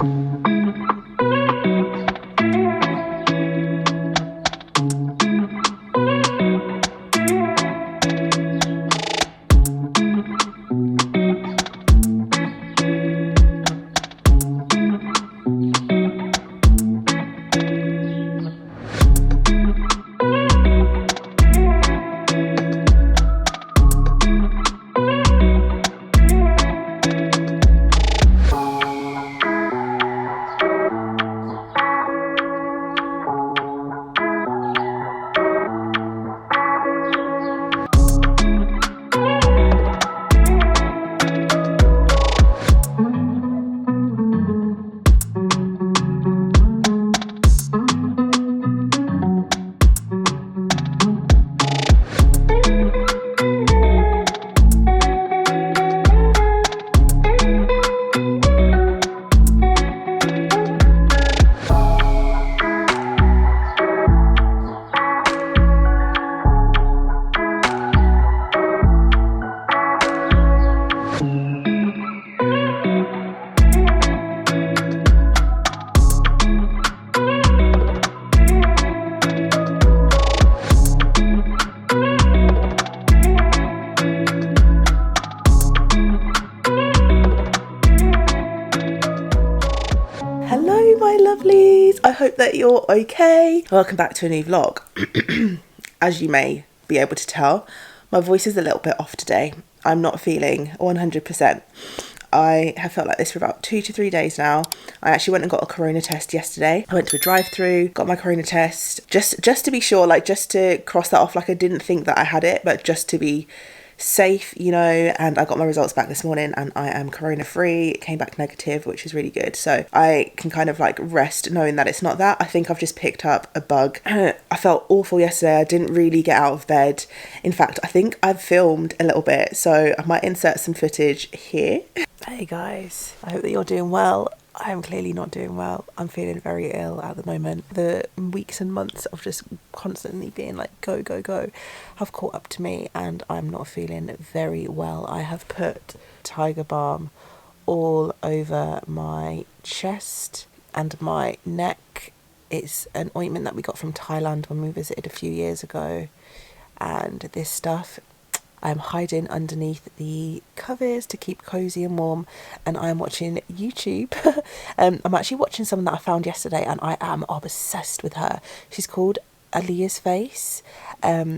Hello my lovelies, I hope that you're okay. Welcome back to a new vlog. As you may be able to tell, my voice is a little bit off today. I'm not feeling 100%. I have felt like this for about 2 to 3 days now. I actually went and got a corona test yesterday. I went to a drive-through, got my corona test, just to be sure, like just to cross that off. Like I didn't think that I had it, but just to be safe, you know. And I got my results back this morning and I am corona free. It came back negative, which is really good, so I can kind of like rest knowing that it's not that. I think I've just picked up a bug. I felt awful yesterday. I didn't really get out of bed. In fact, I think I've filmed a little bit, so I might insert some footage here. Hey guys, I hope that you're doing well. I am clearly not doing well. I'm feeling very ill at the moment. The weeks and months of just constantly being like go, go, go have caught up to me and I'm not feeling very well. I have put Tiger Balm all over my chest and my neck. It's an ointment that we got from Thailand when we visited a few years ago, and this stuff I'm hiding underneath the covers to keep cozy and warm, and I'm watching YouTube. I'm actually watching someone that I found yesterday and I am obsessed with her. She's called Alia's Face.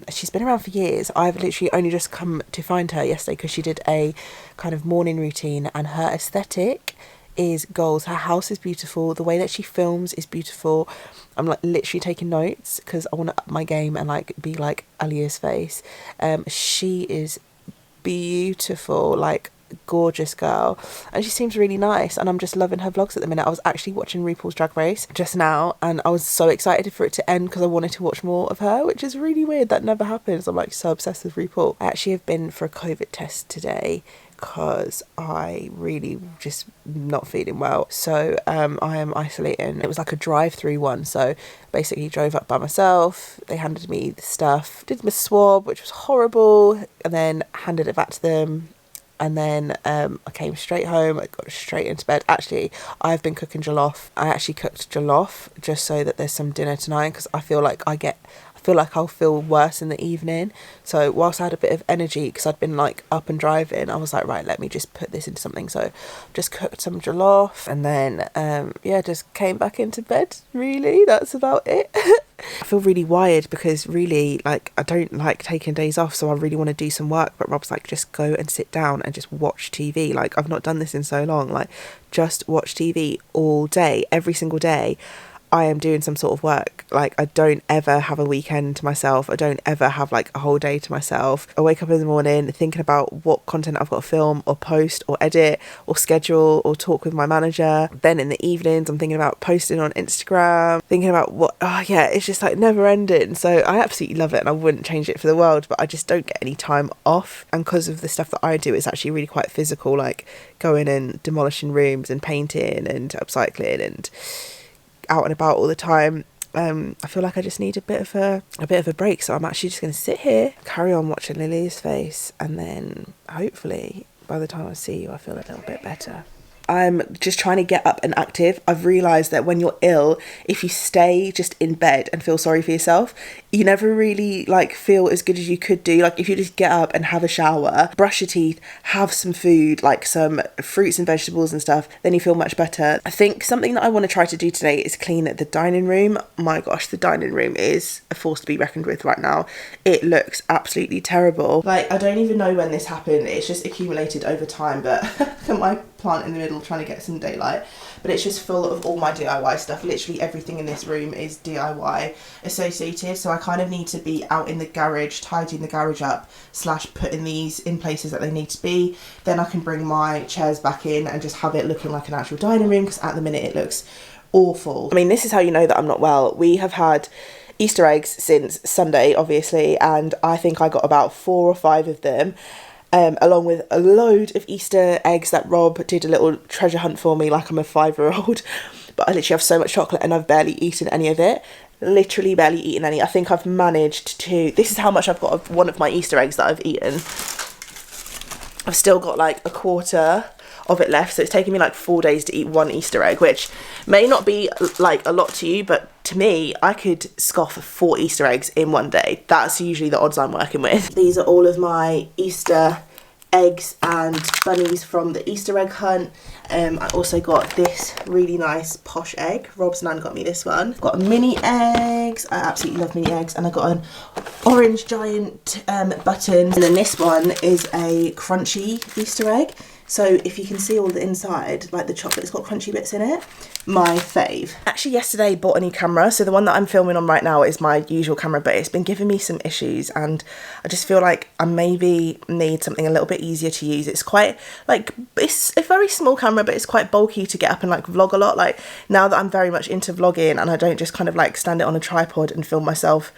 She's been around for years. I've literally only just come to find her yesterday because she did a kind of morning routine, and her aesthetic is goals. Her house is beautiful. The way that she films is beautiful. I'm like literally taking notes because I want to up my game and like be like Alia's Face. She is beautiful, like gorgeous girl, and she seems really nice, and I'm just loving her vlogs at the minute. I was actually watching RuPaul's Drag Race just now and I was so excited for it to end because I wanted to watch more of her, which is really weird. That never happens. I'm like so obsessed with RuPaul. I actually have been for a COVID test today because I really just not feeling well, so I am isolating. It was like a drive-through one, so basically drove up by myself. They handed me the stuff, did my swab, which was horrible, and then handed it back to them. And then I came straight home. I got straight into bed. Actually, I've been cooking jollof. I actually cooked jollof just so that there's some dinner tonight, because I feel like I'll feel worse in the evening. So whilst I had a bit of energy, because I'd been like up and driving, I was like, right, let me just put this into something. So just cooked some jollof and then just came back into bed. Really, that's about it. I feel really wired because really, like, I don't like taking days off, so I really want to do some work, but Rob's like, just go and sit down and just watch TV. Like, I've not done this in so long. Like, just watch TV all day, every single day. I am doing some sort of work. Like, I don't ever have a weekend to myself. I don't ever have like a whole day to myself. I wake up in the morning thinking about what content I've got to film or post or edit or schedule or talk with my manager. Then in the evenings, I'm thinking about posting on Instagram, thinking about it's just like never ending. So I absolutely love it and I wouldn't change it for the world, but I just don't get any time off. And because of the stuff that I do, it's actually really quite physical, like going and demolishing rooms and painting and upcycling and out and about all the time. I feel like I just need a bit of a break, so I'm actually just going to sit here, carry on watching Lily's Face, and then hopefully by the time I see you I feel a little bit better. I'm just trying to get up and active. I've realised that when you're ill, if you stay just in bed and feel sorry for yourself, you never really like feel as good as you could do. Like if you just get up and have a shower, brush your teeth, have some food, like some fruits and vegetables and stuff, then you feel much better. I think something that I want to try to do today is clean the dining room. My gosh, the dining room is a force to be reckoned with right now. It looks absolutely terrible. Like I don't even know when this happened. It's just accumulated over time, but look at my plant in the middle trying to get some daylight. But it's just full of all my DIY stuff. Literally everything in this room is DIY associated, so I kind of need to be out in the garage tidying the garage up / putting these in places that they need to be. Then I can bring my chairs back in and just have it looking like an actual dining room, because at the minute it looks awful. I mean, this is how you know that I'm not well. We have had Easter eggs since Sunday, obviously, and I think I got about 4 or 5 of them. Along with a load of Easter eggs that Rob did a little treasure hunt for me like I'm a 5-year-old. But I literally have so much chocolate and I've barely eaten any of it. Literally barely eaten any. I think I've managed to... This is how much I've got of one of my Easter eggs that I've eaten. I've still got like a quarter of it left, so it's taken me like 4 days to eat one Easter egg, which may not be like a lot to you, but to me, I could scoff 4 Easter eggs in one day. That's usually the odds I'm working with. These are all of my Easter eggs and bunnies from the Easter egg hunt. I also got this really nice posh egg. Rob's nan got me this one. Got mini eggs. I absolutely love mini eggs. And I got an orange giant button. And then this one is a crunchy Easter egg. So if you can see all the inside, like the chocolate's got crunchy bits in it. My fave. Actually yesterday bought a new camera, so the one that I'm filming on right now is my usual camera, but it's been giving me some issues and I just feel like I maybe need something a little bit easier to use. It's quite like, it's a very small camera, but it's quite bulky to get up and like vlog a lot. Like now that I'm very much into vlogging and I don't just kind of like stand it on a tripod and film myself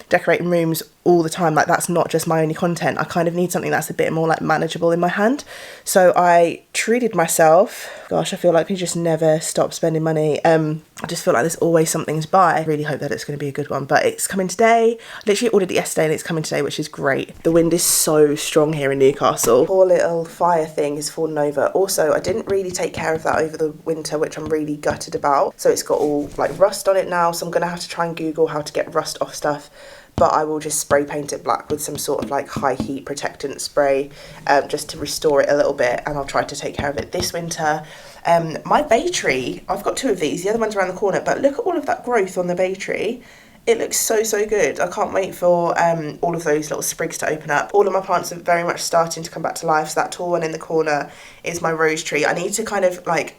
decorating rooms all the time, like that's not just my only content. I kind of need something that's a bit more like manageable in my hand. So I treated myself. Gosh, I feel like I just never stop spending money. I just feel like there's always something to buy. I really hope that it's going to be a good one, but it's coming today. I literally ordered it yesterday and it's coming today, which is great. The wind is so strong here in Newcastle. Poor little fire thing is fallen over. Also, I didn't really take care of that over the winter, which I'm really gutted about. So it's got all like rust on it now, so I'm going to have to try and Google how to get rust off stuff. But I will just spray paint it black with some sort of like high heat protectant spray just to restore it a little bit, and I'll try to take care of it this winter. My bay tree, I've got 2 of these, the other one's around the corner, but look at all of that growth on the bay tree. It looks so good. I can't wait for all of those little sprigs to open up. All of my plants are very much starting to come back to life. So that tall one in the corner is my rose tree. I need to kind of like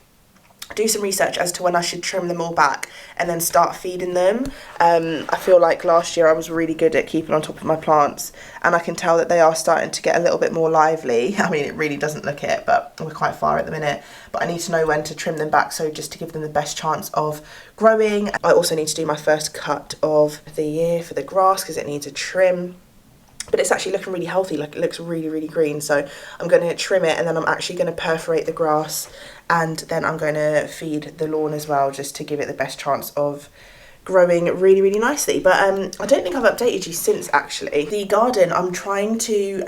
do some research as to when I should trim them all back and then start feeding them. I feel like last year I was really good at keeping on top of my plants, and I can tell that they are starting to get a little bit more lively. I mean, it really doesn't look it, but we're quite far at the minute. But I need to know when to trim them back, so just to give them the best chance of growing. I also need to do my first cut of the year for the grass because it needs a trim. But it's actually looking really healthy, like it looks really green. So I'm going to trim it, and then I'm actually going to perforate the grass, and then I'm going to feed the lawn as well, just to give it the best chance of growing really nicely. But I don't think I've updated you since actually. The garden, I'm trying to,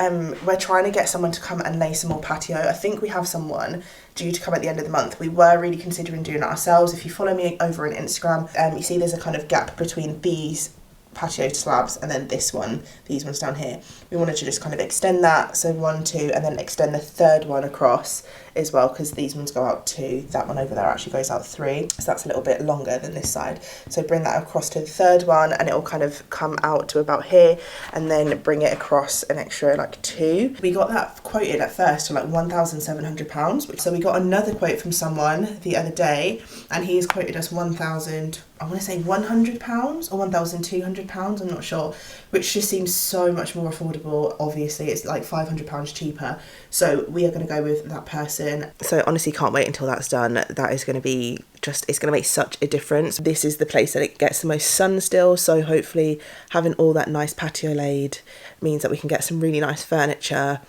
we're trying to get someone to come and lay some more patio. I think we have someone due to come at the end of the month. We were really considering doing it ourselves. If you follow me over on Instagram, you see there's a kind of gap between these patio slabs and then this one, these ones down here. We wanted to just kind of extend that, so 1, 2, and then extend the third one across as well, because these ones go out 2, that one over there actually goes out 3, so that's a little bit longer than this side. So bring that across to the third one, and it will kind of come out to about here, and then bring it across an extra like 2. We got that quoted at first to like £1,700, so we got another quote from someone the other day, and he's quoted us £1,000, I want to say £100 or £1,200, I'm not sure, which just seems so much more affordable. Obviously it's like £500 cheaper, so we are going to go with that person. So honestly can't wait until that's done. That is going to be just, it's going to make such a difference. This is the place that it gets the most sun still, so hopefully having all that nice patio laid means that we can get some really nice furniture.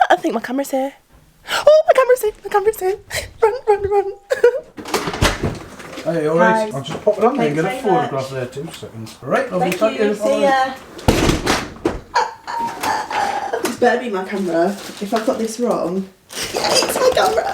I think my camera's here. Oh, my camera's here. Run. Hey, alright, I'll just pop it on there and get a photograph there, 2 seconds. Alright, lovely, thank you. See ya. This better be my camera. If I've got this wrong, yeah, it's my camera.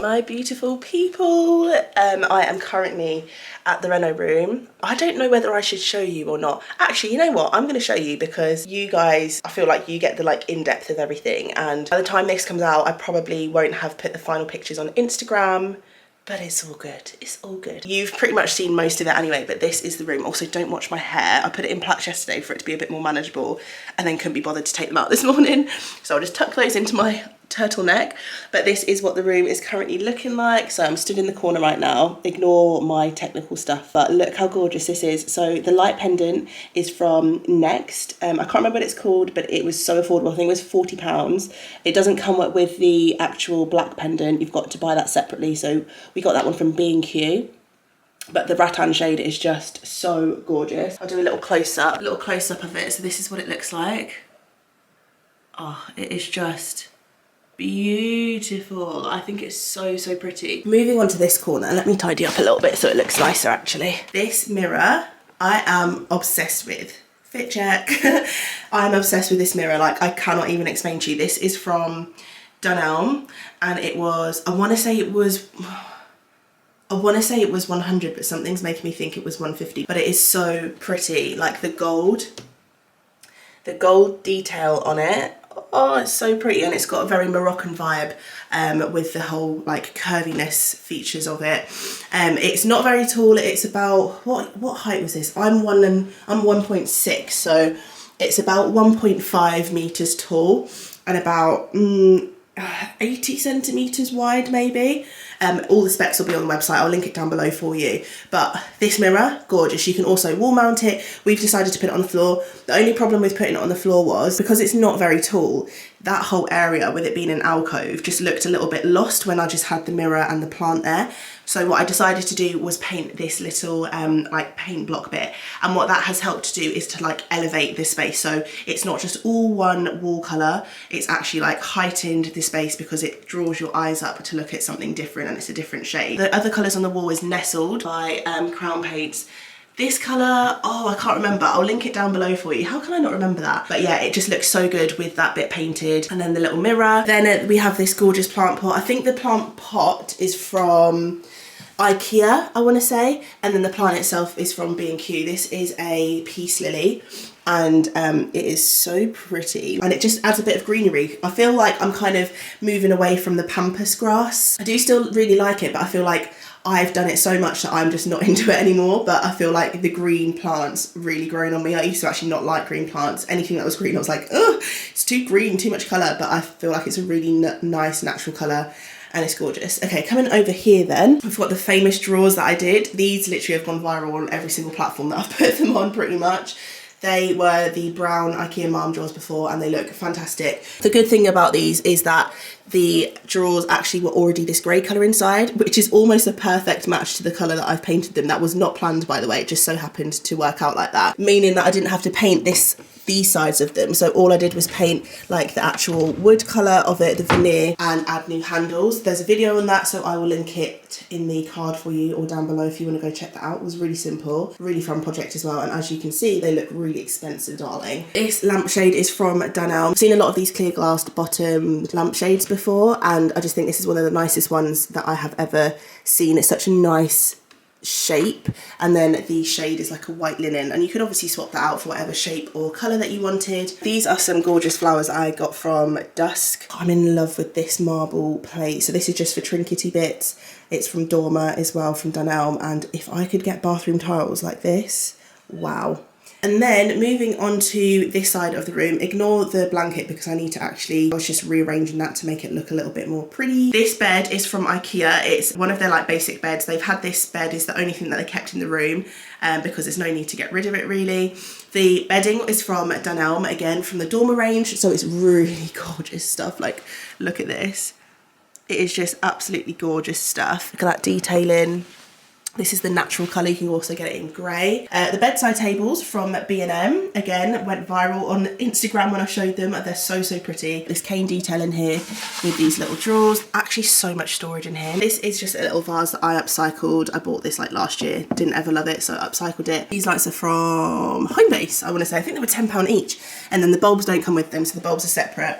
My beautiful people, I am currently at the reno room. I don't know whether I should show you or not. Actually, you know what? I'm going to show you because you guys, I feel like you get the like in-depth of everything, and by the time this comes out, I probably won't have put the final pictures on Instagram. But it's all good, it's all good. You've pretty much seen most of it anyway, but this is the room. Also, don't watch my hair. I put it in plaits yesterday for it to be a bit more manageable and then couldn't be bothered to take them out this morning. So I'll just tuck those into my turtleneck. But this is what the room is currently looking like. So I'm stood in the corner right now. Ignore my technical stuff, but look how gorgeous this is. So the light pendant is from Next. I can't remember what it's called, but it was so affordable. I think it was £40. It doesn't come up with the actual black pendant. You've got to buy that separately. So we got that one from B&Q. But the rattan shade is just so gorgeous. I'll do a little close-up of it. So this is what it looks like. Oh, it is just beautiful. I think it's so pretty. Moving on to this corner, let me tidy up a little bit so it looks nicer actually. This mirror I am obsessed with. Fit check. I'm obsessed with this mirror, like I cannot even explain to you. This is from Dunelm and it was, I want to say it was 100, but something's making me think it was 150. But it is so pretty, like the gold detail on it. Oh, it's so pretty, and it's got a very Moroccan vibe with the whole like curviness features of it. It's not very tall. It's about what height was this? I'm 1.6, so it's about 1.5 meters tall and about 80 centimeters wide maybe. All the specs will be on the website. I'll link it down below for you. But this mirror, gorgeous. You can also wall mount it. We've decided to put it on the floor. The only problem with putting it on the floor was because it's not very tall, that whole area with it being an alcove just looked a little bit lost when I just had the mirror and the plant there. So what I decided to do was paint this little like paint block bit, and what that has helped to do is to like elevate this space. So it's not just all one wall colour, it's actually like heightened the space because it draws your eyes up to look at something different and it's a different shade. The other colours on the wall is Nestled by Crown Paints. This colour, oh, I can't remember. I'll link it down below for you. How can I not remember that? But yeah, it just looks so good with that bit painted. And then the little mirror. Then we have this gorgeous plant pot. I think the plant pot is from IKEA, I want to say. And then the plant itself is from B&Q. This is a peace lily. And it is so pretty. And it just adds a bit of greenery. I feel like I'm kind of moving away from the pampas grass. I do still really like it, but I feel like I've done it so much that I'm just not into it anymore. But I feel like the green plants really grown on me. I used to actually not like green plants. Anything that was green, I was like, ugh, it's too green, too much colour. But I feel like it's a really nice natural colour and it's gorgeous. Okay, coming over here then, I've got the famous drawers that I did. These literally have gone viral on every single platform that I've put them on pretty much. They were the brown IKEA Mom drawers before and they look fantastic. The good thing about these is that the drawers actually were already this grey colour inside, which is almost a perfect match to the colour that I've painted them. That was not planned, by the way, it just so happened to work out like that. Meaning that I didn't have to paint these sides of them. So all I did was paint like the actual wood colour of it, the veneer, and add new handles. There's a video on that, so I will link it in the card for you or down below if you want to go check that out. It was really simple, really fun project as well. And as you can see, they look really expensive, darling. This lampshade is from Dunelm. I've seen a lot of these clear glass bottom lampshades before, and I just think this is one of the nicest ones that I have ever seen. It's such a nice shape, and then the shade is like a white linen, and you could obviously swap that out for whatever shape or colour that you wanted. These are some gorgeous flowers I got from Dusk. I'm in love with this marble plate. So this is just for trinkety bits. It's from Dorma as well, from Dunelm, and if I could get bathroom tiles like this, wow. And then moving on to this side of the room, ignore the blanket because I need to I was just rearranging that to make it look a little bit more pretty. This bed is from IKEA. It's one of their like basic beds. They've had this bed, is the only thing that they kept in the room because there's no need to get rid of it really. The bedding is from Dunelm, again from the Dorma range. So it's really gorgeous stuff. Like, look at this. It is just absolutely gorgeous stuff. Look at that detailing. This is the natural colour. You can also get it in grey. The bedside tables from B&M, again, went viral on Instagram when I showed them. They're so, so pretty. This cane detail in here with these little drawers. Actually, so much storage in here. This is just a little vase that I upcycled. I bought this like last year. Didn't ever love it, so I upcycled it. These lights are from Homebase, I want to say. I think they were £10 each. And then the bulbs don't come with them, so the bulbs are separate.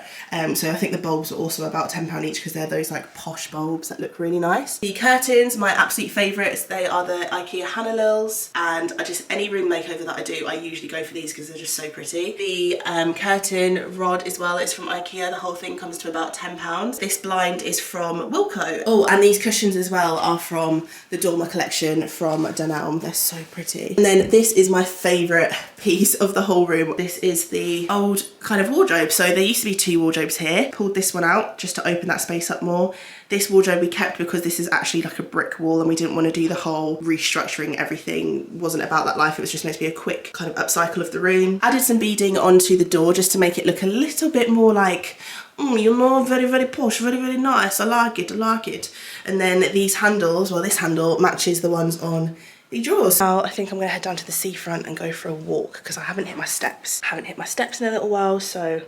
So I think the bulbs are also about £10 each because they're those like posh bulbs that look really nice. The curtains, my absolute favourites. They are the IKEA Hannah Lils, and any room makeover that I do, I usually go for these because they're just so pretty. The curtain rod as well, it's from IKEA. The whole thing comes to about £10. This blind is from Wilko. Oh, and these cushions as well are from the Dormer collection from Dunelm. They're so pretty. And then this is my favourite piece of the whole room. This is the old kind of wardrobe. So there used to be 2 wardrobes here. Pulled this one out just to open that space up more. This wardrobe we kept because this is actually like a brick wall and we didn't want to do the whole restructuring everything. Wasn't about that life. It was just meant to be a quick kind of upcycle of the room. Added some beading onto the door just to make it look a little bit more like, you know, very, very posh, very, very nice. I like it, I like it. And then these handles, well, this handle matches the ones on the drawers. Now I think I'm gonna head down to the seafront and go for a walk because I haven't hit my steps. I haven't hit my steps in a little while, so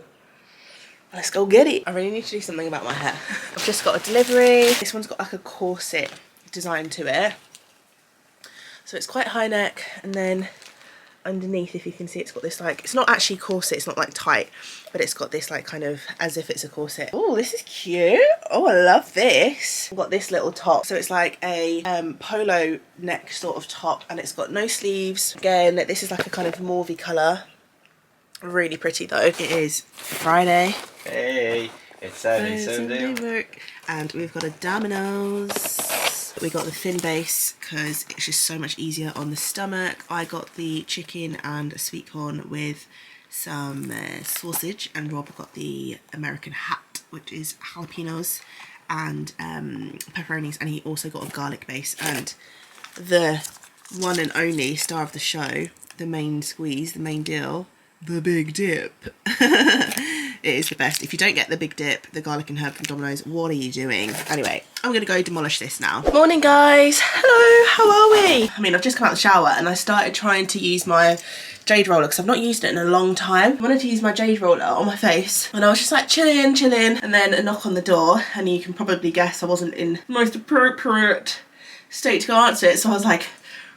let's go get it. I really need to do something about my hair. I've just got a delivery. This one's got like a corset design to it. So it's quite high neck, and then underneath, if you can see, it's got this like, it's not actually corset, it's not like tight, but it's got this like kind of as if it's a corset. Oh, this is cute. Oh, I love this. I've got this little top. So it's like a polo neck sort of top, and it's got no sleeves. Again, this is like a kind of mauvey colour. Really pretty though. It is Friday. Hey, it's Sunday. Work. And we've got a Domino's. We got the thin base because it's just so much easier on the stomach. I got the chicken and sweet corn with some sausage, and Rob got the American hat, which is jalapenos and pepperonis, and he also got a garlic base. And the one and only star of the show, the main squeeze, the main deal, the big dip. It is the best. If you don't get the big dip, the garlic and herb from Domino's, what are you doing? Anyway, I'm gonna go demolish this now. Morning guys. Hello, how are we? I mean, I've just come out of the shower and I started trying to use my jade roller because I've not used it in a long time. I wanted to use my jade roller on my face and I was just like chilling, and then a knock on the door, and you can probably guess I wasn't in the most appropriate state to go answer it, so I was like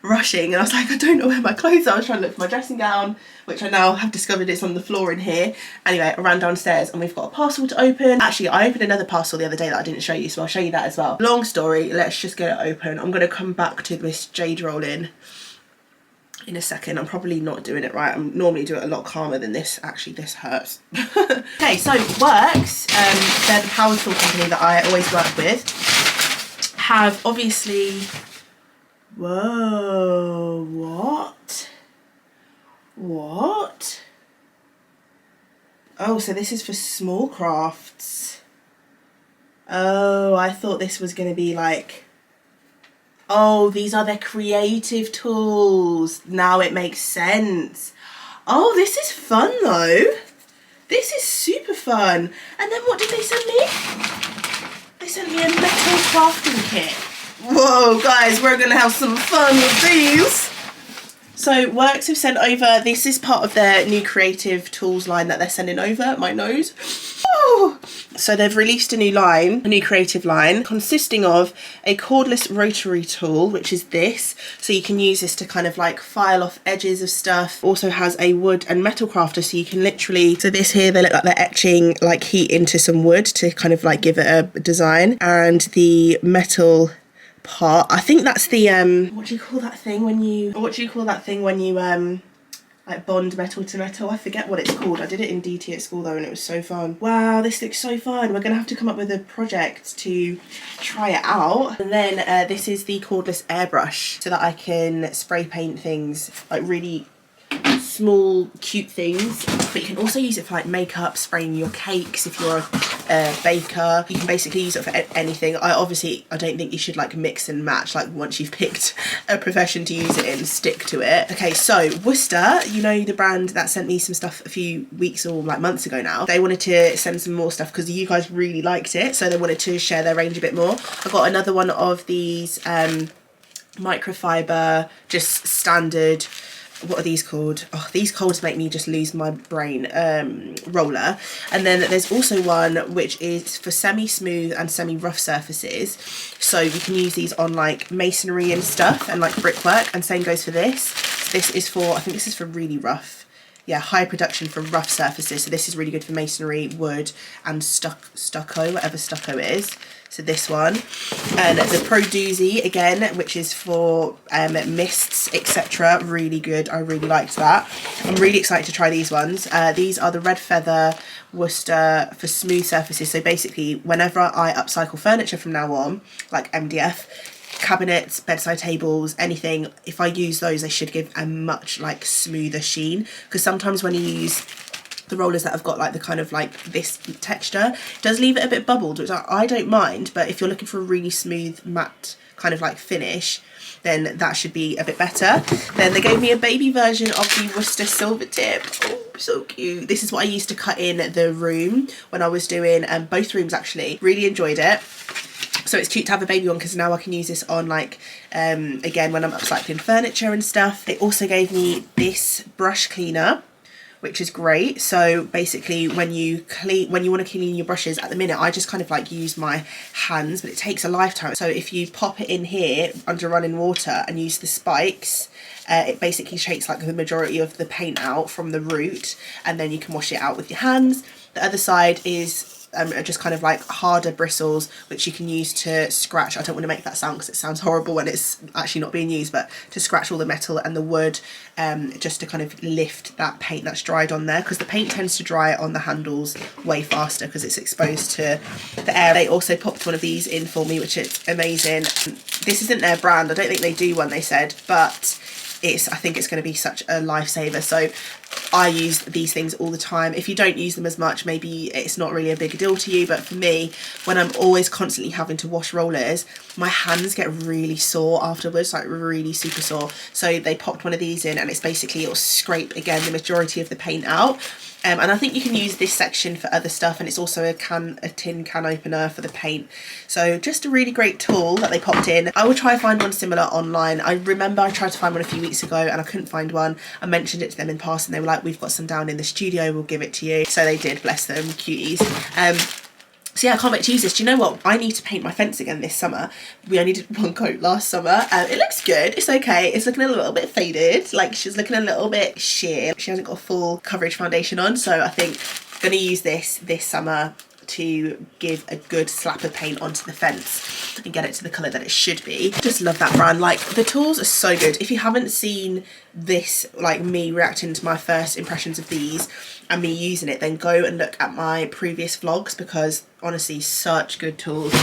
rushing, and I was like, I don't know where my clothes are. I was trying to look for my dressing gown, which I now have discovered it's on the floor in here. Anyway, I ran downstairs and we've got a parcel to open. Actually, I opened another parcel the other day that I didn't show you, so I'll show you that as well. Long story, let's just get it open. I'm going to come back to this jade roll in a second. I'm probably not doing it right. I normally do it a lot calmer than this. Actually, this hurts. Okay, so Works, they're the power tool company that I always work with, have obviously... Whoa, what? What? Oh, so this is for small crafts. Oh, I thought this was going to be like... Oh, these are their creative tools. Now it makes sense. Oh, this is fun though. This is super fun. And then what did they send me? They sent me a metal crafting kit. Whoa, guys, we're going to have some fun with these. So Works have sent over, this is part of their new creative tools line that they're sending over, my nose. Oh. So they've released a new line, a new creative line, consisting of a cordless rotary tool, which is this. So you can use this to kind of like file off edges of stuff. Also has a wood and metal crafter, so you can literally, so this here, they look like they're etching like heat into some wood to kind of like give it a design. And the metal part, I think that's the what do you call that thing when you like bond metal to metal? I forget what it's called. I did it in DT at school though, and it was so fun. Wow, this looks so fun. We're gonna have to come up with a project to try it out. And then this is the cordless airbrush, so that I can spray paint things, like really small cute things, but you can also use it for like makeup, spraying your cakes if you're a baker. You can basically use it for anything. I don't think you should like mix and match, like once you've picked a profession to use it in, stick to it. Okay, so Worcester, you know, the brand that sent me some stuff a few weeks or like months ago now, they wanted to send some more stuff because you guys really liked it, so they wanted to share their range a bit more. I got another one of these microfiber, just standard, what are these called? Oh, these colds make me just lose my brain. Roller. And then there's also one which is for semi-smooth and semi-rough surfaces. So you can use these on like masonry and stuff and like brickwork, and same goes for this. This is for, I think this is for really rough. Yeah, high production for rough surfaces. So this is really good for masonry, wood and stucco, whatever stucco is. So this one, and the Pro Doozy again, which is for mists, etc. Really good. I really liked that. I'm really excited to try these ones. These are the Red Feather Worcester for smooth surfaces. So basically, whenever I upcycle furniture from now on, like MDF, cabinets, bedside tables, anything, if I use those, they should give a much like smoother sheen, because sometimes when you use the rollers that have got like the kind of like this texture, it does leave it a bit bubbled, which I don't mind, but if you're looking for a really smooth matte kind of like finish, then that should be a bit better. Then they gave me a baby version of the Worcester Silver Tip. Oh, so cute. This is what I used to cut in the room when I was doing both rooms actually. Really enjoyed it. So it's cute to have a baby one, because now I can use this on like, again, when I'm upcycling furniture and stuff. They also gave me this brush cleaner, which is great. So basically when you want to clean your brushes, at the minute I just kind of like use my hands, but it takes a lifetime. So if you pop it in here under running water and use the spikes, it basically takes like the majority of the paint out from the root, and then you can wash it out with your hands. The other side is just kind of like harder bristles, which you can use to scratch. I don't want to make that sound because it sounds horrible when it's actually not being used, but to scratch all the metal and the wood, just to kind of lift that paint that's dried on there, because the paint tends to dry on the handles way faster because it's exposed to the air. They also popped one of these in for me, which is amazing. This isn't their brand, I don't think they do one, they said, but I think it's going to be such a lifesaver. So I use these things all the time. If you don't use them as much, maybe it's not really a big deal to you, but for me, when I'm always constantly having to wash rollers, my hands get really sore afterwards, like really super sore. So they popped one of these in, and it's basically, it'll scrape again the majority of the paint out. And I think you can use this section for other stuff, and it's also a tin can opener for the paint. So just a really great tool that they popped in. I will try and find one similar online. I remember I tried to find one a few weeks ago and I couldn't find one. I mentioned it to them in passing. They were like, we've got some down in the studio, we'll give it to you. So they did, bless them, cuties. So yeah, I can't wait to use this. Do you know what? I need to paint my fence again this summer. We only did one coat last summer. It looks good. It's okay. It's looking a little bit faded. Like, she's looking a little bit sheer. She hasn't got a full coverage foundation on. So I think I'm going to use this summer to give a good slap of paint onto the fence and get it to the colour that it should be. Just love that brand. Like, the tools are so good. If you haven't seen this, like me reacting to my first impressions of these and me using it, then go and look at my previous vlogs, because honestly, such good tools.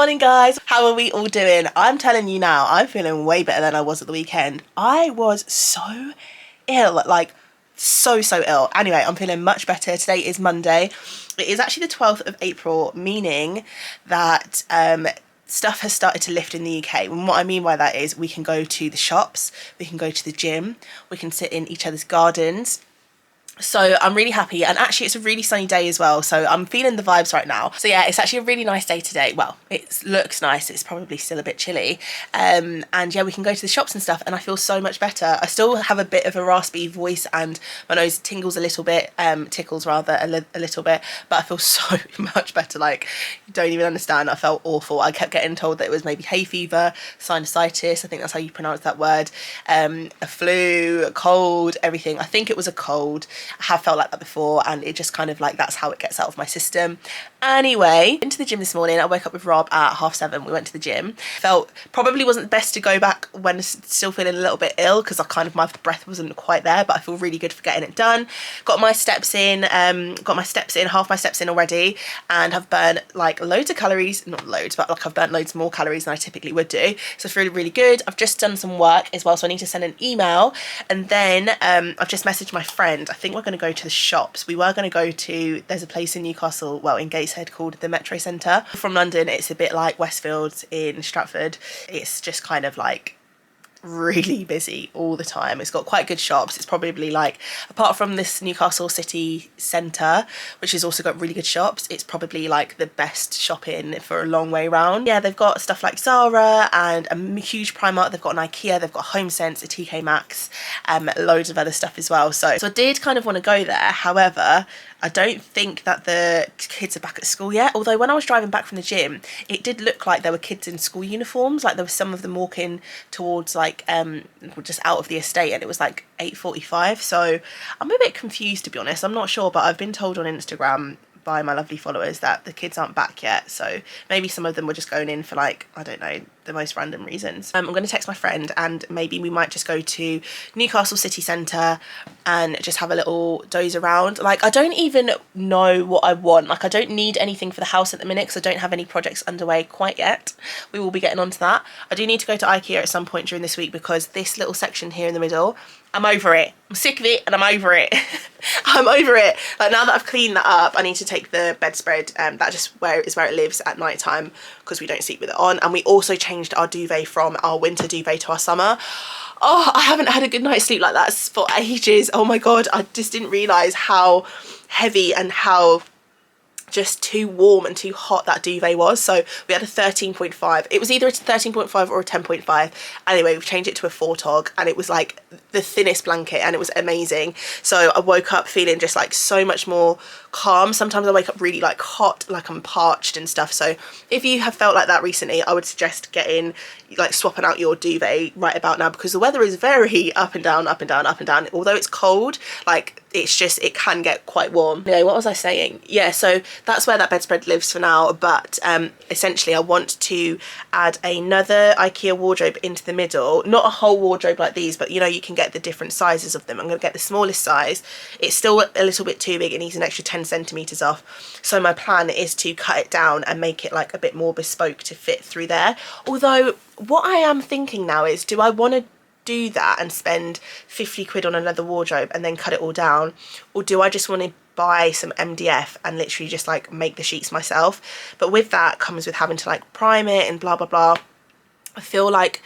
morning, guys. How are we all doing? I'm telling you now, I'm feeling way better than I was at the weekend. I was so ill, like so ill. Anyway, I'm feeling much better. Today is Monday. It is actually the 12th of April, meaning that stuff has started to lift in the UK. And what I mean by that is we can go to the shops, we can go to the gym, we can sit in each other's gardens. So I'm really happy, and actually it's a really sunny day as well, so I'm feeling the vibes right now. So yeah, it's actually a really nice day today. Well, it looks nice, it's probably still a bit chilly, and yeah, we can go to the shops and stuff, and I feel so much better. I still have a bit of a raspy voice and my nose tingles a little bit, tickles rather a little bit, but I feel so much better. Like, you don't even understand. I felt awful. I kept getting told that it was maybe hay fever, sinusitis, I think that's how you pronounce that word, a flu, a cold, everything. I think it was a cold. I have felt like that before, and it just kind of like, that's how it gets out of my system. Anyway, into the gym this morning. I woke up with Rob at 7:30. We went to the gym. Felt probably wasn't best to go back when still feeling a little bit ill, because my breath wasn't quite there, but I feel really good for getting it done. Got my steps in, half my steps in already, and have burnt like loads of calories, not loads, but like I've burnt loads more calories than I typically would do. So it's really, really good. I've just done some work as well, so I need to send an email, and then I've just messaged my friend. I think we're going to go to the shops. We were going to go to, there's a place in Newcastle, well, in Gateshead, called the Metro Centre. From London, it's a bit like Westfields in Stratford. It's just kind of like really busy all the time. It's got quite good shops. It's probably like, apart from this Newcastle city centre, which has also got really good shops, it's probably like the best shopping for a long way round. Yeah, they've got stuff like Zara and a huge Primark. They've got an IKEA, they've got HomeSense, a TK Maxx, loads of other stuff as well. So I did kind of want to go there. However, I don't think that the kids are back at school yet, although when I was driving back from the gym, it did look like there were kids in school uniforms. Like there were some of them walking towards like just out of the estate, and it was like 8:45. So I'm a bit confused, to be honest. I'm not sure, but I've been told on Instagram by my lovely followers that the kids aren't back yet, so maybe some of them were just going in for like, I don't know, the most random reasons. I'm going to text my friend, and maybe we might just go to Newcastle city centre and just have a little doze around. Like, I don't even know what I want. Like, I don't need anything for the house at the minute, because I don't have any projects underway quite yet. We will be getting onto that. I do need to go to IKEA at some point during this week, because this little section here in the middle, I'm over it. I'm sick of it, and I'm over it. I'm over it. Like, now that I've cleaned that up, I need to take the bedspread, that just where it lives at night time, because we don't sleep with it on. And we also changed our duvet from our winter duvet to our summer. Oh, I haven't had a good night's sleep like that for ages. Oh my God, I just didn't realise how heavy and how just too warm and too hot that duvet was. So we had a 13.5. It was either a 13.5 or a 10.5. Anyway, we've changed it to a 4-tog, and it was like the thinnest blanket, and it was amazing. So I woke up feeling just like so much more calm. Sometimes I wake up really like hot, like I'm parched and stuff. So if you have felt like that recently, I would suggest getting, like, swapping out your duvet right about now, because the weather is very up and down, up and down, up and down. Although it's cold, like, it's just, it can get quite warm. Anyway, what was I saying? Yeah, so that's where that bedspread lives for now, but essentially I want to add another IKEA wardrobe into the middle. Not a whole wardrobe like these, but you know, you can get the different sizes of them. I'm going to get the smallest size. It's still a little bit too big. It needs an extra 10 centimeters off. So my plan is to cut it down and make it like a bit more bespoke to fit through there. Although what I am thinking now is, do I want to do that and spend 50 quid on another wardrobe and then cut it all down, or do I just want to buy some MDF and literally just like make the sheets myself? But with that comes with having to like prime it and blah blah blah. I feel like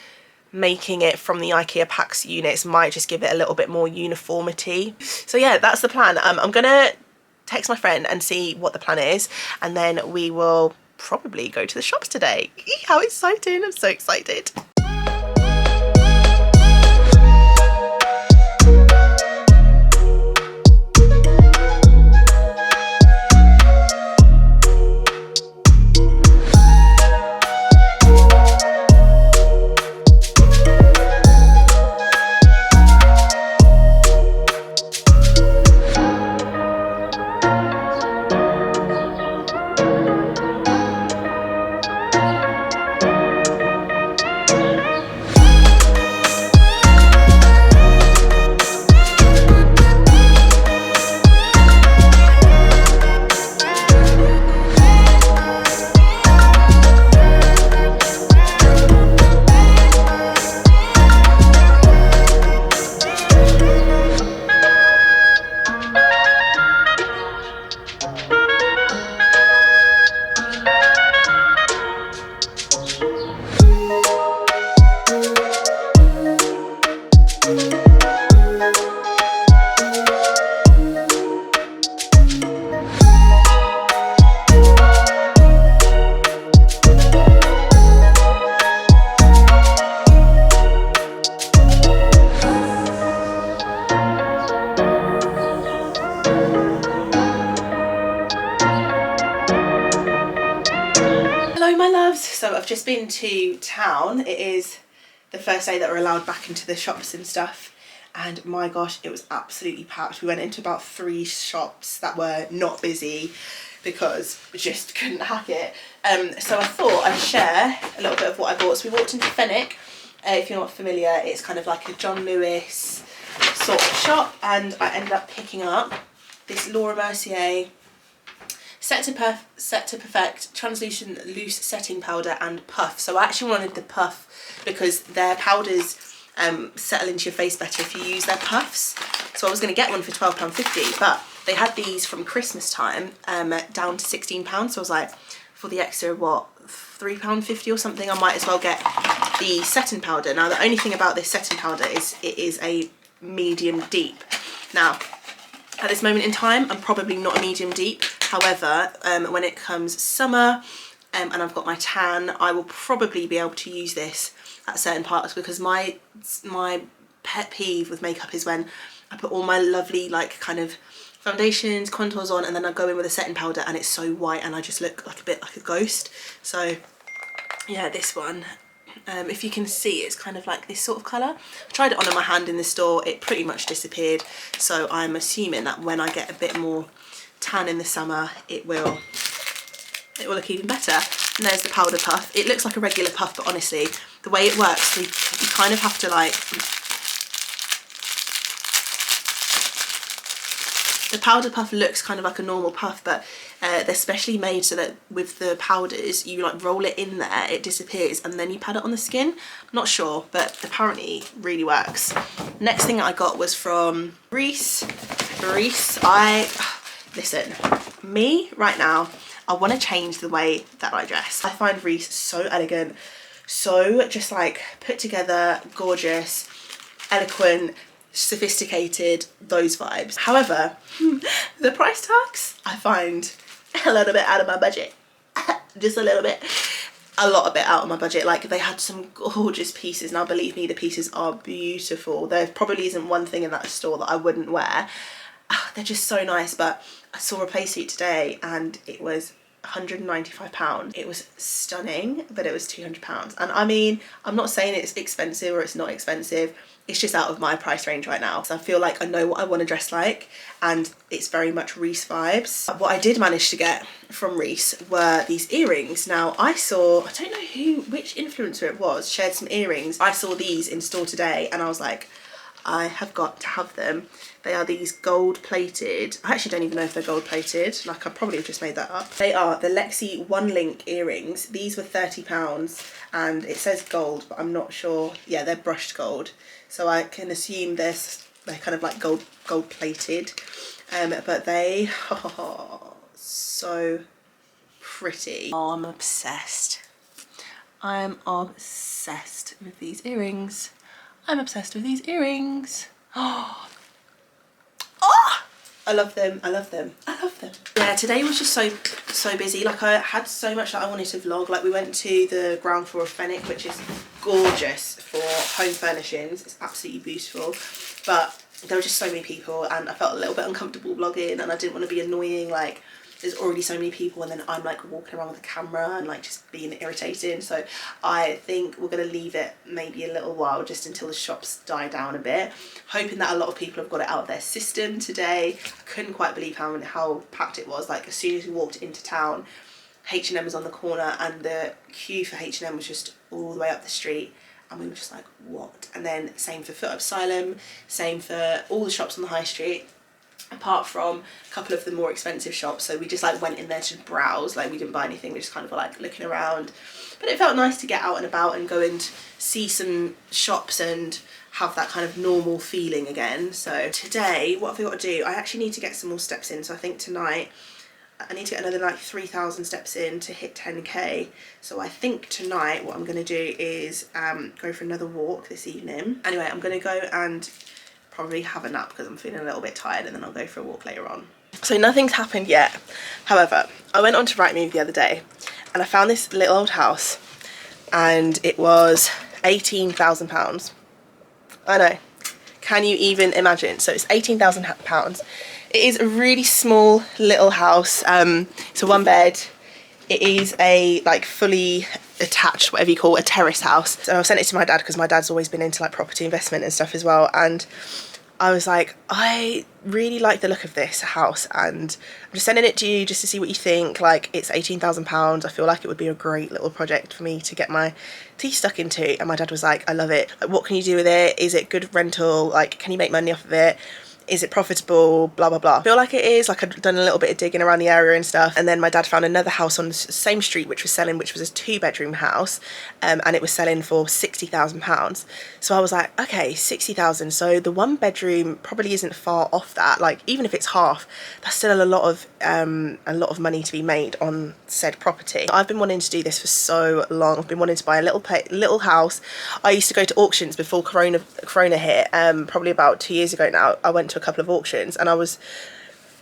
making it from the IKEA packs units might just give it a little bit more uniformity. So yeah, that's the plan. I'm gonna text my friend and see what the plan is, and then we will probably go to the shops today. How exciting! I'm so excited. Hello my loves, so I've just been to town. It is the first day that we're allowed back into the shops and stuff, and my gosh, it was absolutely packed. We went into about 3 shops that were not busy because we just couldn't hack it. So I thought I'd share a little bit of what I bought. So we walked into Fenwick. If you're not familiar, it's kind of like a John Lewis sort of shop, and I ended up picking up this Laura Mercier Set to Perfect translucent loose setting powder and puff. So I actually wanted the puff because their powders settle into your face better if you use their puffs. So I was going to get one for £12.50, but they had these from Christmas time down to £16. So I was like, for the extra, what, £3.50 or something, I might as well get the setting powder. Now the only thing about this setting powder is it is a medium deep. Now at this moment in time, I'm probably not a medium deep. However, when it comes summer and I've got my tan, I will probably be able to use this at certain parts, because my pet peeve with makeup is when I put all my lovely like kind of foundations, contours on, and then I go in with a setting powder and it's so white and I just look like a bit like a ghost. So yeah, this one, if you can see, it's kind of like this sort of colour. I tried it on my hand in the store, it pretty much disappeared, so I'm assuming that when I get a bit more tan in the summer, it will look even better. And there's the powder puff. It looks like a regular puff, but honestly, the way it works, you kind of have to like, the powder puff looks kind of like a normal puff, but they're specially made so that with the powders, you like roll it in there, it disappears, and then you pat it on the skin. Not sure, but apparently really works. Next thing I got was from Reese. Listen, me right now, I want to change the way that I dress. I find Reese so elegant, so just like put together, gorgeous, eloquent, sophisticated, those vibes. However, the price tags I find a little bit out of my budget. Just a little bit. A lot of it out of my budget. Like, they had some gorgeous pieces. Now believe me, the pieces are beautiful. There probably isn't one thing in that store that I wouldn't wear. They're just so nice. But I saw a play suit today and it was £195. It was stunning, but it was £200. And I mean, I'm not saying it's expensive or it's not expensive, it's just out of my price range right now. So I feel like I know what I want to dress like, and it's very much Reese vibes. What I did manage to get from Reese were these earrings. Now I don't know which influencer it was, shared some earrings. I saw these in store today and I was like, I have got to have them. They are these gold plated, I actually don't even know if they're gold plated, like I probably have just made that up. They are the Lexi One Link earrings. These were £30 and it says gold, but I'm not sure. Yeah, they're brushed gold. So I can assume they're kind of like gold plated. But they are so pretty. Oh, I'm obsessed. I'm obsessed with these earrings. I'm obsessed with these earrings. Oh, I love them. I love them. I love them. Yeah, today was just so busy. Like, I had so much that I wanted to vlog. Like, we went to the ground floor of Fenwick, which is gorgeous for home furnishings. It's absolutely beautiful. But there were just so many people and I felt a little bit uncomfortable vlogging, and I didn't want to be annoying. Like, there's already so many people and then I'm like walking around with a camera and like just being irritating. So I think we're going to leave it maybe a little while, just until the shops die down a bit, hoping that a lot of people have got it out of their system today. I couldn't quite believe how packed it was. Like, as soon as we walked into town, H&M was on the corner and the queue for H&M was just all the way up the street, and we were just like, what? And then same for Foot Asylum, same for all the shops on the high street, apart from a couple of the more expensive shops. So we just like went in there to browse. Like, we didn't buy anything, we just kind of were like looking around. But it felt nice to get out and about and go and see some shops and have that kind of normal feeling again. So today, what have we got to do? I actually need to get some more steps in. So I think tonight I need to get another like 3,000 steps in to hit 10k. So I think tonight what I'm going to do is go for another walk this evening. Anyway, I'm going to go and probably have a nap because I'm feeling a little bit tired, and then I'll go for a walk later on. So nothing's happened yet. However, I went on to Rightmove the other day and I found this little old house and it was £18,000. I know, can you even imagine? So it's £18,000. It is a really small little house. It's a 1 bed. It is a like fully attached, whatever you call, a terrace house. So I sent it to my dad because my dad's always been into like property investment and stuff as well, and I was like, I really like the look of this house and I'm just sending it to you just to see what you think. Like, it's £18,000. I feel like it would be a great little project for me to get my teeth stuck into. And my dad was like, I love it. Like, what can you do with it? Is it good rental? Like, can you make money off of it? Is it profitable? Blah, blah, blah. I feel like it is. Like, I'd done a little bit of digging around the area and stuff. And then my dad found another house on the same street, which was selling, which was a 2-bedroom house. And it was selling for £60,000. So I was like, okay, 60,000. So the 1-bedroom probably isn't far off that. Like, even if it's half, that's still a lot of money to be made on said property. I've been wanting to do this for so long. I've been wanting to buy a little house. I used to go to auctions before Corona hit. Probably about 2 years ago now. I went to a couple of auctions and I was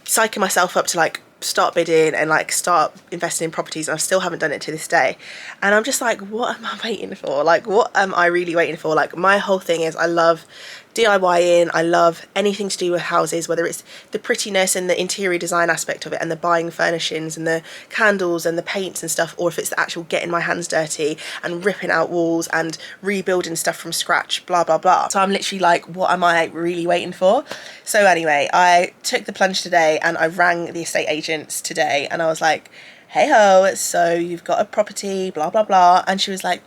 psyching myself up to like start bidding and like start investing in properties, and I still haven't done it to this day. And I'm just like, what am I waiting for? Like, what am I really waiting for? Like, my whole thing is I love DIYing. I love anything to do with houses, whether it's the prettiness and the interior design aspect of it and the buying furnishings and the candles and the paints and stuff, or if it's the actual getting my hands dirty and ripping out walls and rebuilding stuff from scratch, blah blah blah. So I'm literally like, what am I really waiting for? So anyway, I took the plunge today and I rang the estate agents today and I was like, hey ho, so you've got a property, blah blah blah. And she was like,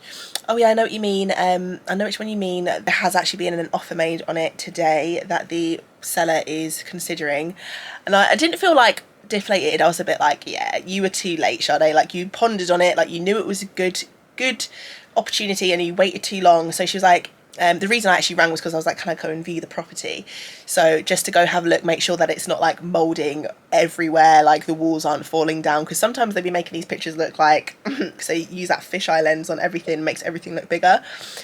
oh yeah, I know what you mean. I know which one you mean. There has actually been an offer made on it today that the seller is considering. And I didn't feel like deflated. I was a bit like, yeah, you were too late, Sade. Like, you pondered on it, like you knew it was a good opportunity and you waited too long. So she was like, the reason I actually rang was because I was like, can I go and view the property? So just to go have a look, make sure that it's not like moulding everywhere, like the walls aren't falling down, because sometimes they'd be making these pictures look like so you use that fisheye lens on everything, makes everything look bigger.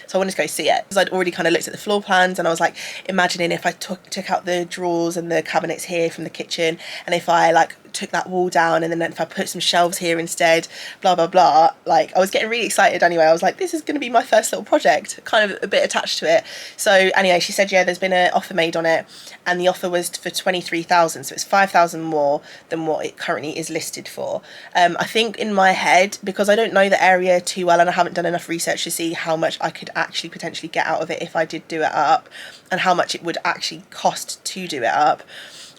So I wanted to go see it because I'd already kind of looked at the floor plans and I was like imagining if I took out the drawers and the cabinets here from the kitchen, and if I like took that wall down and then if I put some shelves here instead, blah blah blah. Like, I was getting really excited anyway. I was like, this is going to be my first little project, kind of a bit attached to it. So anyway, she said, yeah, there's been an offer made on it and the offer was for 23,000, so it's 5,000 more than what it currently is listed for. I think in my head, because I don't know the area too well and I haven't done enough research to see how much I could actually potentially get out of it if I did do it up and how much it would actually cost to do it up,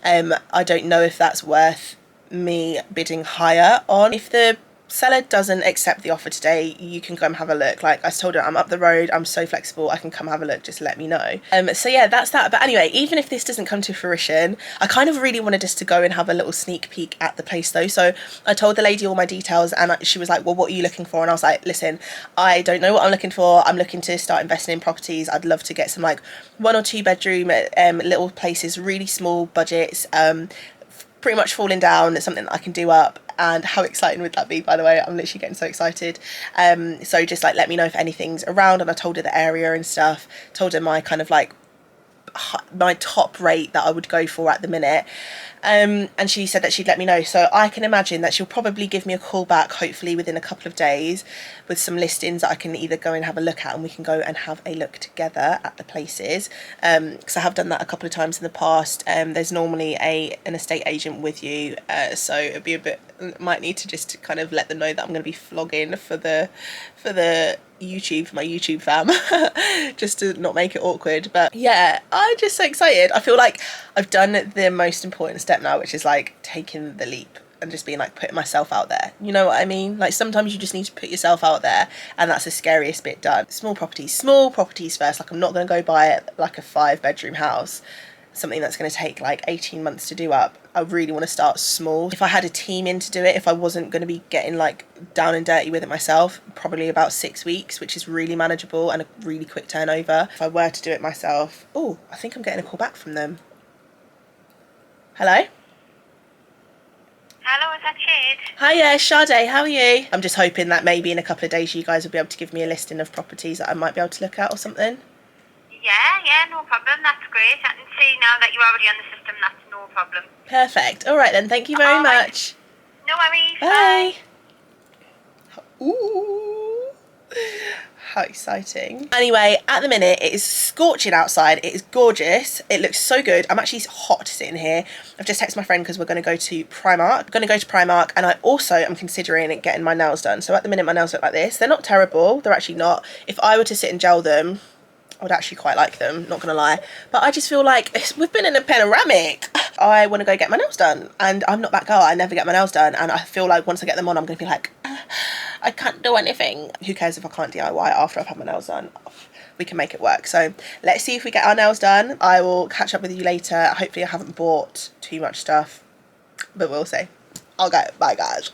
I don't know if that's worth me bidding higher on. If the seller doesn't accept the offer today, you can come have a look. Like I told her, I'm up the road, I'm so flexible, I can come have a look, just let me know. So yeah, that's that. But anyway, even if this doesn't come to fruition, I kind of really wanted us to go and have a little sneak peek at the place though. So I told the lady all my details and she was like, well, what are you looking for? And I was like, listen, I don't know what I'm looking for. I'm looking to start investing in properties. I'd love to get some like 1 or 2 bedroom little places, really small budgets, pretty much falling down. It's something that I can do up. And how exciting would that be, by the way? I'm literally getting so excited. So just like let me know if anything's around. And I told her the area and stuff, told her my kind of like my top rate that I would go for at the minute. And she said that she'd let me know. So I can imagine that she'll probably give me a call back, hopefully within a couple of days, with some listings that I can either go and have a look at and we can go and have a look together at the places. Because I have done that a couple of times in the past. There's normally an estate agent with you. So it'd be a bit, might need to just kind of let them know that I'm going to be flogging for the YouTube, for my YouTube fam, just to not make it awkward. But yeah, I'm just so excited. I feel like I've done the most important step now, which is like taking the leap and just being like putting myself out there. You know what I mean? Like sometimes you just need to put yourself out there, and that's the scariest bit done. Small properties first. Like I'm not going to go buy like a 5-bedroom house, something that's going to take like 18 months to do up. I really want to start small. If I had a team in to do it, if I wasn't going to be getting like down and dirty with it myself, probably about 6 weeks, which is really manageable and a really quick turnover. If I were to do it myself, oh, I think I'm getting a call back from them. Hello? Hello, is that Shade? Hiya, Sade, how are you? I'm just hoping that maybe in a couple of days you guys will be able to give me a listing of properties that I might be able to look at or something. Yeah, no problem. That's great. I can see now that you're already on the system. That's no problem. Perfect. All right then. Thank you very much. No worries. Bye. Ooh. How exciting. Anyway, at the minute it is scorching outside. It is gorgeous. It looks so good. I'm actually hot sitting here. I've just texted my friend because we're going to go to Primark. I'm going to go to Primark, and I also am considering getting my nails done. So at the minute my nails look like this. They're not terrible. They're actually not. If I were to sit and gel them, I would actually quite like them, not gonna lie. But I just feel like we've been in a panoramic. I want to go get my nails done, and I'm not that girl. I never get my nails done, and I feel like once I get them on, I'm gonna be like, I can't do anything. Who cares if I can't DIY after I've had my nails done? We can make it work. So let's see if we get our nails done. I will catch up with you later. Hopefully I haven't bought too much stuff, but we'll see. I'll go. Bye guys.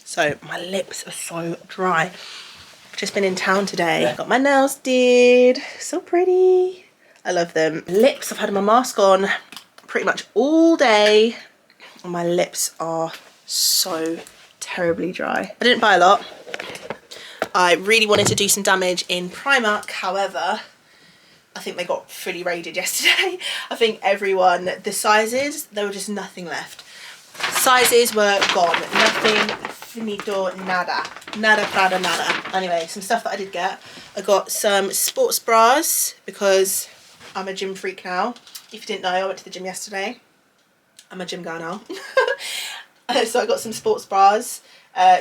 So my lips are so dry. I've just been in town today. Got my nails did. So pretty. I love them. Lips, I've had my mask on pretty much all day. And my lips are so terribly dry. I didn't buy a lot. I really wanted to do some damage in Primark. However, I think they got fully raided yesterday. I think everyone, the sizes, there were just nothing left. Sizes were gone. Nothing, finito, nada. Nada, prada, nada. Anyway, some stuff that I did get. I got some sports bras because I'm a gym freak now. If you didn't know, I went to the gym yesterday. I'm a gym girl now. So I got some sports bras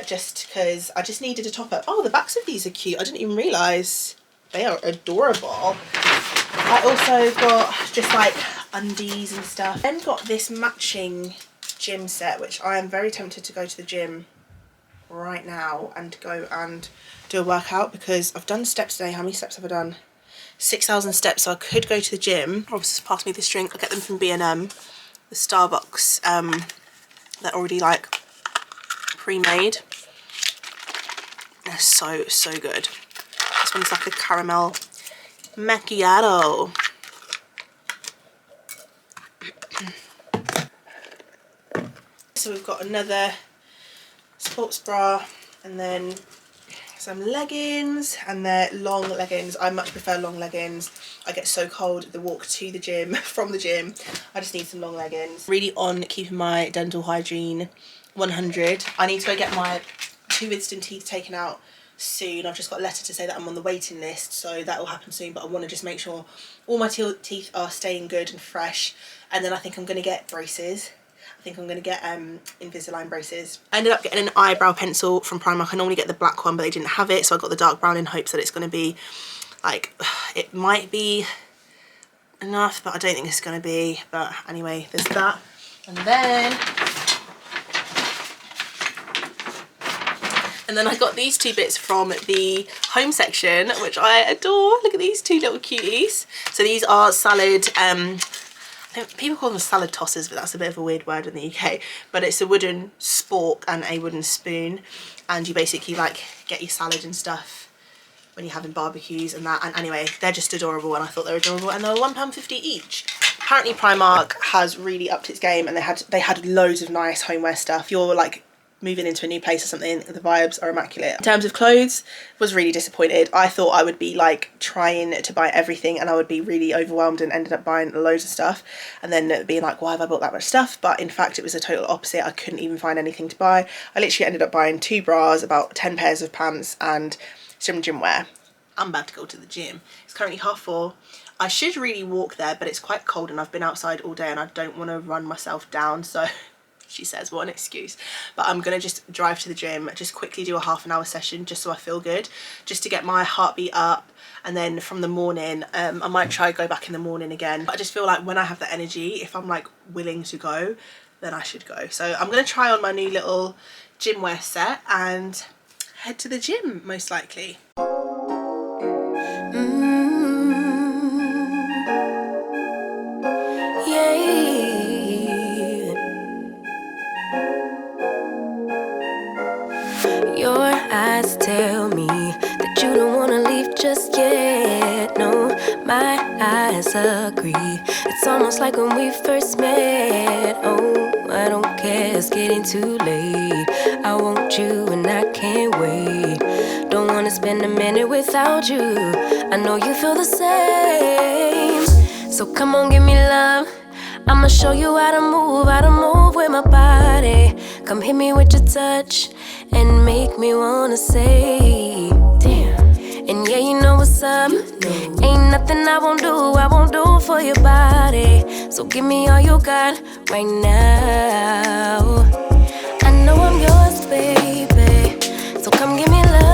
just because I just needed a top up. Oh, the backs of these are cute. I didn't even realise. They are adorable. I also got just like undies and stuff. Then got this matching gym set, which I am very tempted to go to the gym right now and go and do a workout because I've done steps today. How many steps have I done? 6,000 steps. So I could go to the gym. Obviously, pass me this drink. I get them from B&M, the Starbucks. They're already like pre-made. They're so good. This one's like a caramel macchiato. So we've got another sports bra and then some leggings, and they're long leggings. I much prefer long leggings. I get so cold the walk to the gym, from the gym. I just need some long leggings. Really on keeping my dental hygiene 100. I need to go get my 2 wisdom teeth taken out soon. I've just got a letter to say that I'm on the waiting list, so that will happen soon, but I want to just make sure all my teeth are staying good and fresh. And then I think I'm going to get braces. I think I'm going to get Invisalign braces. I ended up getting an eyebrow pencil from Primark. I normally get the black one, but they didn't have it, so I got the dark brown in hopes that it's going to be like, it might be enough, but I don't think it's going to be. But anyway, there's that. And then I got these 2 bits from the home section, which I adore. Look at these 2 little cuties. So these are salad people call them salad tossers, but that's a bit of a weird word in the UK. But it's a wooden spork and a wooden spoon, and you basically like get your salad and stuff when you're having barbecues and that. And anyway, they're just adorable, and I thought they were adorable, and they were £1.50 each. Apparently Primark has really upped its game, and they had loads of nice homeware stuff. You're like moving into a new place or something, the vibes are immaculate. In terms of clothes, was really disappointed. I thought I would be like trying to buy everything and I would be really overwhelmed, and ended up buying loads of stuff and then being like, why have I bought that much stuff? But in fact it was a total opposite. I couldn't even find anything to buy. I literally ended up buying 2 bras, about 10 pairs of pants and some gym wear. I'm about to go to the gym. It's currently 4:30. I should really walk there, but it's quite cold and I've been outside all day and I don't want to run myself down, so she says, what an excuse. But I'm gonna just drive to the gym, just quickly do a half an hour session just so I feel good, just to get my heartbeat up. And then from the morning, I might try go back in the morning again. But I just feel like when I have the energy, if I'm like willing to go, then I should go. So I'm gonna try on my new little gym wear set and head to the gym most likely. Your eyes tell me that you don't wanna leave just yet. No, my eyes agree. It's almost like when we first met. Oh, I don't care, it's getting too late. I want you and I can't wait. Don't wanna spend a minute without you. I know you feel the same. So come on, give me love. I'ma show you how to move with my body. Come hit me with your touch and make me wanna say, damn. And yeah, you know what's up. Ain't nothing I won't do for your body. So give me all you got right now. I know I'm yours, baby. So come give me love.